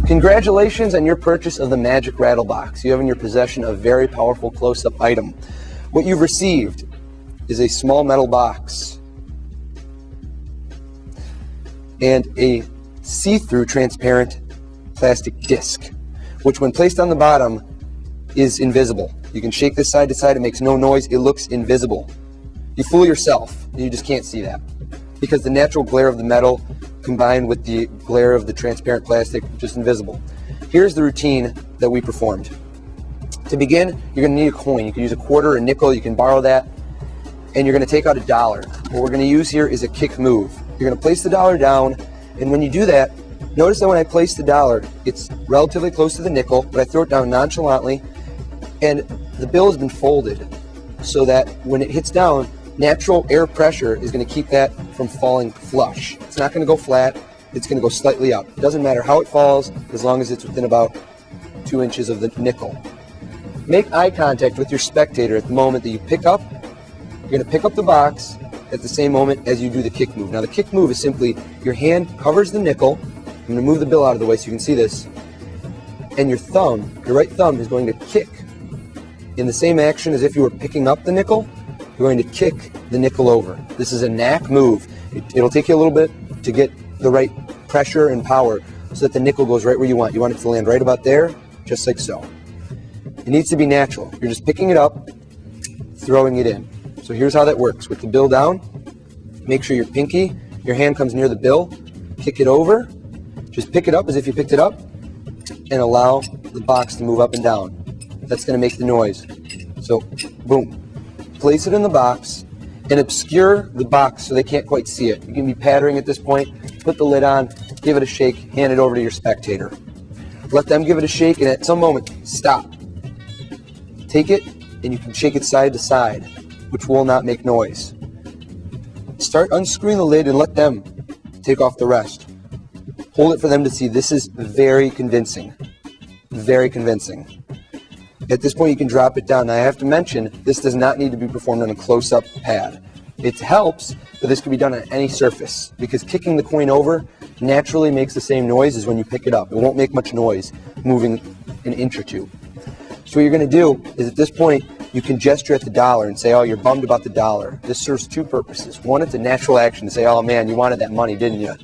Congratulations on your purchase of the Magic Rattle Box. You have in your possession a very powerful close-up item. What you've received is a small metal box and a see-through transparent plastic disc, which when placed on the bottom is invisible. You can shake this side to side, it makes no noise, it looks invisible. You fool yourself, you just can't see that, because the natural glare of the metal combined with the glare of the transparent plastic, just invisible. Here's the routine that we performed. To begin, you're going to need a coin. You can use a quarter, a nickel, you can borrow that, and you're going to take out $1. What we're going to use here is a kick move. You're going to place the $1 down, and when you do that, notice that when I place the $1, it's relatively close to the nickel, but I throw it down nonchalantly, and the bill has been folded so that when it hits down, natural air pressure is going to keep that from falling flush. It's not going to go flat, it's going to go slightly up. It doesn't matter how it falls, as long as it's within about 2 inches of the nickel. Make eye contact with your spectator at the moment that you pick up. You're going to pick up the box at the same moment as you do the kick move. Now the kick move is simply your hand covers the nickel. I'm going to move the bill out of the way so you can see this. And your thumb, your right thumb, is going to kick in the same action as if you were picking up the nickel. You're going to kick the nickel over. This is a knack move. It'll take you a little bit to get the right pressure and power so that the nickel goes right where you want. You want it to land right about there, just like so. It needs to be natural. You're just picking it up, throwing it in. So here's how that works. With the bill down, make sure your pinky, your hand comes near the bill, kick it over, just pick it up as if you picked it up, and allow the box to move up and down. That's going to make the noise. So, boom. Place it in the box and obscure the box so they can't quite see it. You can be pattering at this point, put the lid on, give it a shake, hand it over to your spectator. Let them give it a shake, and at some moment, stop. Take it, and you can shake it side to side, which will not make noise. Start unscrewing the lid and let them take off the rest. Hold it for them to see. This is very convincing. Very convincing. At this point, you can drop it down. Now, I have to mention, this does not need to be performed on a close-up pad. It helps, but this can be done on any surface, because kicking the coin over naturally makes the same noise as when you pick it up. It won't make much noise moving an inch or two. So what you're going to do is, at this point, you can gesture at the $1 and say, oh, you're bummed about the $1. This serves two purposes. One, it's a natural action to say, oh, man, you wanted that money, didn't you?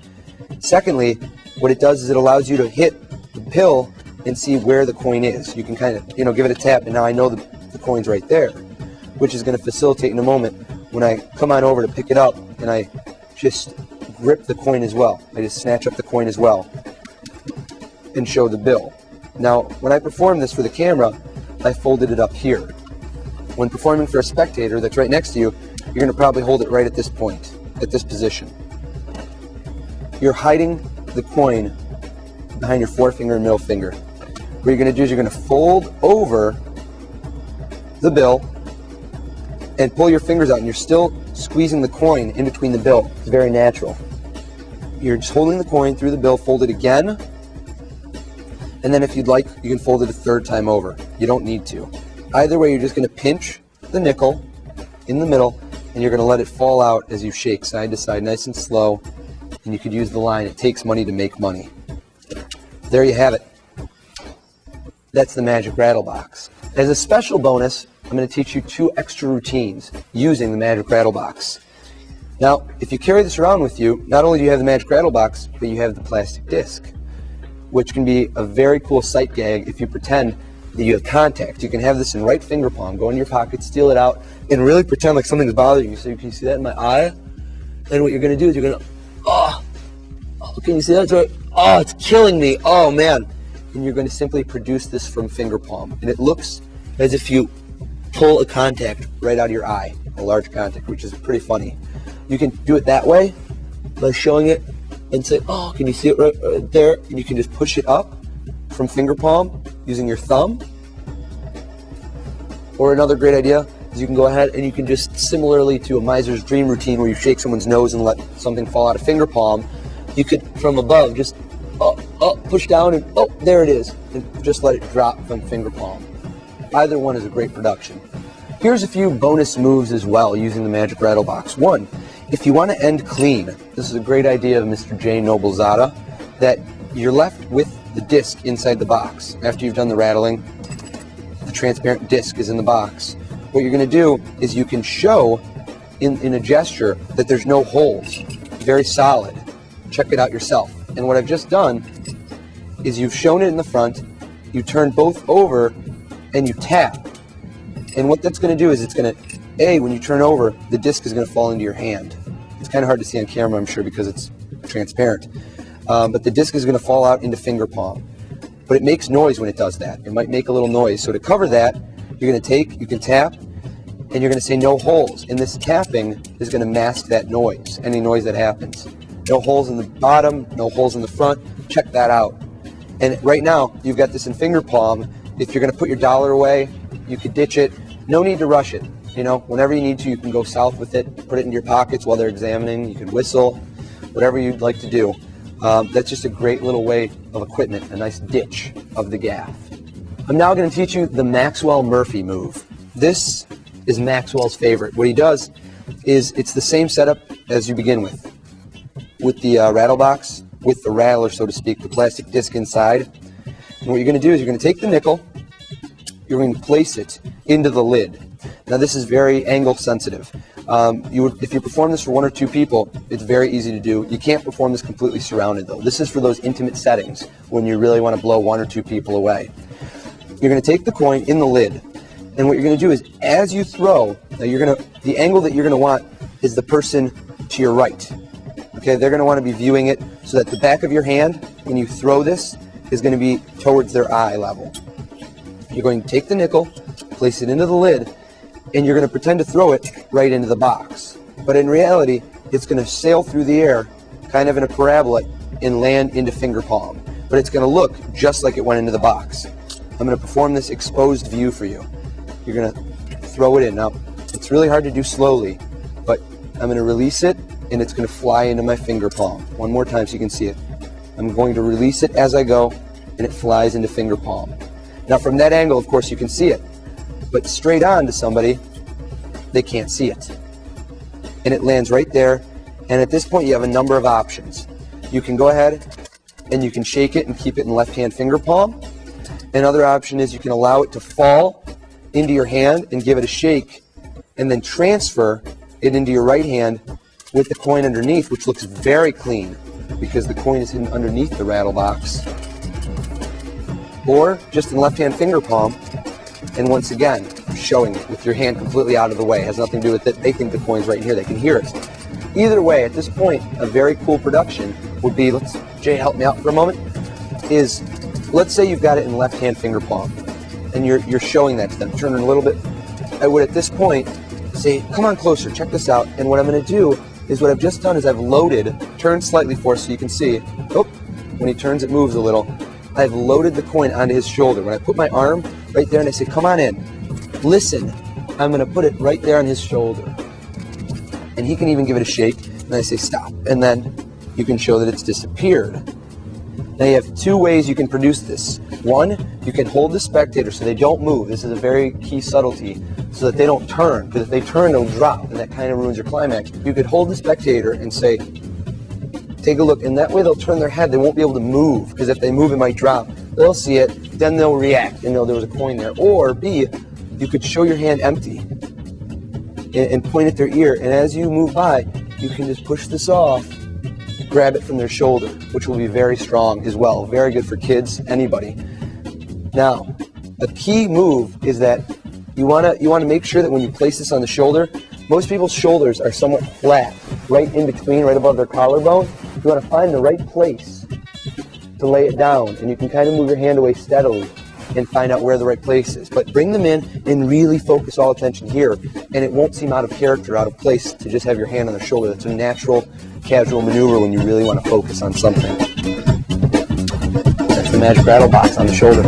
Secondly, what it does is it allows you to hit the pill and see where the coin is. You can kind of, give it a tap, and now I know the coin's right there, which is going to facilitate in a moment when I come on over to pick it up and I just grip the coin as well. I just snatch up the coin as well and show the bill. Now, when I perform this for the camera, I folded it up here. When performing for a spectator that's right next to you, you're going to probably hold it right at this point, at this position. You're hiding the coin behind your forefinger and middle finger. What you're going to do is you're going to fold over the bill and pull your fingers out, and you're still squeezing the coin in between the bill. It's very natural. You're just holding the coin through the bill, fold it again, and then if you'd like, you can fold it a third time over. You don't need to. Either way, you're just going to pinch the nickel in the middle, and you're going to let it fall out as you shake side to side, nice and slow, and you could use the line, it takes money to make money. There you have it. That's the Magic Rattle Box. As a special bonus, I'm going to teach you 2 extra routines using the Magic Rattle Box. Now, if you carry this around with you, not only do you have the Magic Rattle Box, but you have the plastic disc, which can be a very cool sight gag if you pretend that you have contact. You can have this in right finger palm, go in your pocket, steal it out, and really pretend like something's bothering you. So you can see that in my eye? And what you're going to do is you're going to, can you see that? Oh, it's killing me. Oh, man. And you're going to simply produce this from finger palm. And it looks as if you pull a contact right out of your eye, a large contact, which is pretty funny. You can do it that way by showing it and say, oh, can you see it right there? And you can just push it up from finger palm using your thumb. Or another great idea is you can go ahead and you can just, similarly to a miser's dream routine where you shake someone's nose and let something fall out of finger palm, you could, from above, just push down and, there it is, and just let it drop from finger palm. Either one is a great production. Here's a few bonus moves as well using the Magic Rattle Box. One, if you want to end clean, this is a great idea of Mr. J. Noblezada, that you're left with the disc inside the box. After you've done the rattling, the transparent disc is in the box. What you're going to do is you can show in a gesture that there's no holes. Very solid. Check it out yourself. And what I've just done is you've shown it in the front, you turn both over, and you tap. And what that's going to do is it's going to, when you turn over, the disc is going to fall into your hand. It's kind of hard to see on camera, I'm sure, because it's transparent. But the disc is going to fall out into finger palm. But it makes noise when it does that. It might make a little noise. So to cover that, you're going to you can tap, and you're going to say no holes. And this tapping is going to mask that noise, any noise that happens. No holes in the bottom, no holes in the front. Check that out. And right now, you've got this in finger palm. If you're going to put your dollar away, you could ditch it. No need to rush it. You know, whenever you need to, you can go south with it, put it in your pockets while they're examining. You can whistle, whatever you'd like to do. That's just a great little way of equipment, a nice ditch of the gaff. I'm now going to teach you the Maxwell-Murphy move. This is Maxwell's favorite. What he does is it's the same setup as you begin with the rattle box, with the rattler, so to speak, the plastic disc inside. And what you're going to do is you're going to take the nickel, you're going to place it into the lid. Now this is very angle sensitive. If you perform this for 1 or 2 people, it's very easy to do. You can't perform this completely surrounded though. This is for those intimate settings when you really want to blow 1 or 2 people away. You're going to take the coin in the lid, and what you're going to do is as you throw, now the angle that you're going to want is the person to your right. Okay, they're going to want to be viewing it so that the back of your hand, when you throw this, is going to be towards their eye level. You're going to take the nickel, place it into the lid, and you're going to pretend to throw it right into the box. But in reality, it's going to sail through the air, kind of in a parabola, and land into finger palm. But it's going to look just like it went into the box. I'm going to perform this exposed view for you. You're going to throw it in. Now, it's really hard to do slowly, but I'm going to release it, and it's going to fly into my finger palm. One more time so you can see it. I'm going to release it as I go, and it flies into finger palm. Now, from that angle, of course, you can see it. But straight on to somebody, they can't see it. And it lands right there. And at this point, you have a number of options. You can go ahead and you can shake it and keep it in left-hand finger palm. Another option is you can allow it to fall into your hand and give it a shake, and then transfer it into your right hand with the coin underneath, which looks very clean because the coin is hidden underneath the rattle box. Or just in left-hand finger palm, and once again, showing it with your hand completely out of the way. It has nothing to do with it. They think the coin's right in here. They can hear it. Either way, at this point, a very cool production would be, Jay, help me out for a moment, is let's say you've got it in left-hand finger palm, and you're showing that to them. Turn it a little bit. I would, at this point, say, come on closer, check this out. And what I'm going to do is what I've just done is I've loaded, turn slightly for us so you can see. Oh, when he turns, it moves a little. I've loaded the coin onto his shoulder. When I put my arm right there and I say, come on in, listen, I'm going to put it right there on his shoulder. And he can even give it a shake. And I say, stop. And then you can show that it's disappeared. Now you have 2 ways you can produce this. One, you can hold the spectator so they don't move. This is a very key subtlety, so that they don't turn. Because if they turn, they'll drop, and that kind of ruins your climax. You could hold the spectator and say, take a look, and that way they'll turn their head. They won't be able to move, because if they move, it might drop. They'll see it, then they'll react and know there was a coin there. Or B, you could show your hand empty and point at their ear, and as you move by, you can just push this off, grab it from their shoulder, which will be very strong as well. Very good for kids, anybody. Now, a key move is that you want to make sure that when you place this on the shoulder, most people's shoulders are somewhat flat, right in between, right above their collarbone. You want to find the right place to lay it down, and you can kind of move your hand away steadily and find out where the right place is. But bring them in and really focus all attention here, and it won't seem out of character, out of place to just have your hand on their shoulder. That's a natural, casual maneuver when you really want to focus on something. That's the magic rattle box on the shoulder.